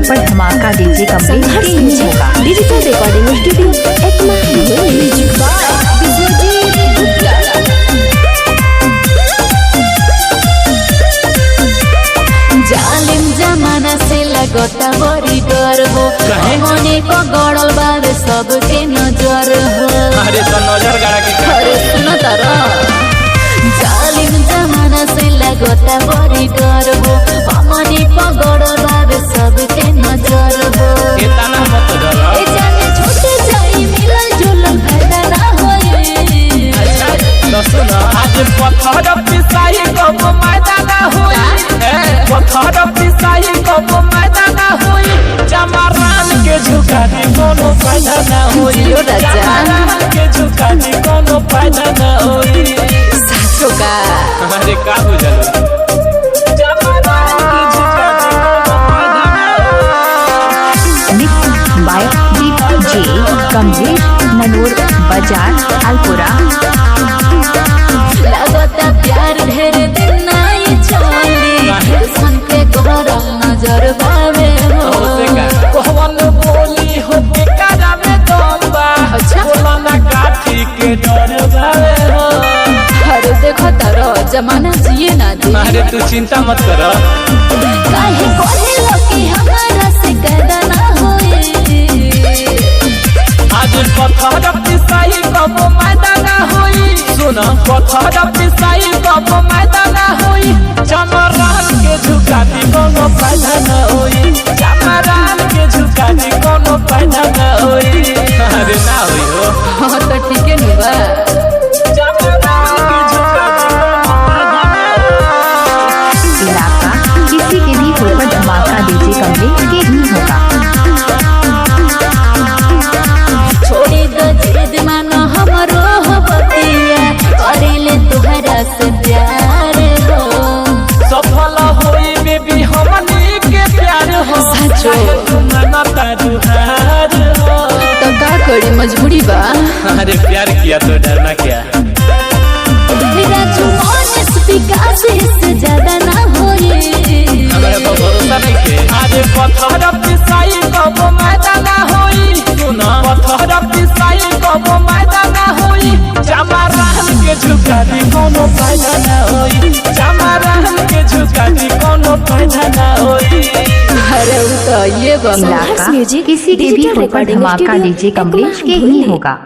ऊपर धमाका डीजे कमलेश के ही होगा। Digital recording studio Ekma music by Vishwajeet Gupta. जालिम जमाना से लगता बड़ी डर हो, होने को गड़ल बावे सबके नजर हो। अरे तो नजर गाड़ा के अरे सुनो तारा, जालिम जमाना से लगता बड़ी डर हो, होने को गड़ल बावे सबके नजर हो। इतना मत डरो, ए जाने छोटे जाई मिलल जुलल फायदा ना होए। तो सुनो आज पत्थर पिसाई कब मैदान होई, पत्थर पिसाई कब मैदान होई, चमरान के झुका दी कोनो फायदा ना होई, जियो राजा। चमरान के झुका दी कोनो फायदा ना होई। साचो का अरे का बुझल चमरान के झुका दी कोनो फायदा ना होई। मिक्स बाय डीजे कमलेश मनोर बाजार अलपुरा। लगता प्यार ढेर दिन नहीं चली, सन के गरम नजर बावे हो। कहवन बोली हो के कारा में दम्बा, अच्छा। बोला ना काठी के डर बावे हो। अरे देखो तारो जमाना जिए ना दी, अरे तू चिंता मत कर, काहे कोहे लोकी हमारा से कैदा ना होए। आज पत्थर पिसाई कब मैदान होई, सुन पत्थर पिसाई कब मैदान होई, चमरान के झुका दी कोनो फायदा न होई, चमरान के झुका दी कोनो फायदा न होई। अरे ना होई हो, हाँ तो ठीक है नु बा। चमरान के झुका दी कोनो फायदा न होई। इलाका किसी के भी ऊपर धमाका डीजे कमलेश के ही होगा। छोड़ी दो जिद मानो हमरो हो बतिया, करेले तुहरा से प्यार हो। सफल होई बेबी हमनी के प्यार हो, सचो। तुम ना तारुहार हो। तो का करी मजबूरी बा। अरे प्यार किया तो डरना क्या। राजू मोनिस विकास से ज्यादा ना होए। हमारे पर भरोसा नहीं के। आज पत्थर पिसाई कब मैदान होई, सुना पत्थर पिसाई कब मैदान होई, चमरान के झुका दी कोनो फायदा ना होई, चमरान के झुका दी कोनो फायदा ना होई। अरे वो तो ये इलाका किसी के भी ऊपर धमाका डीजे कमलेश के ही होगा।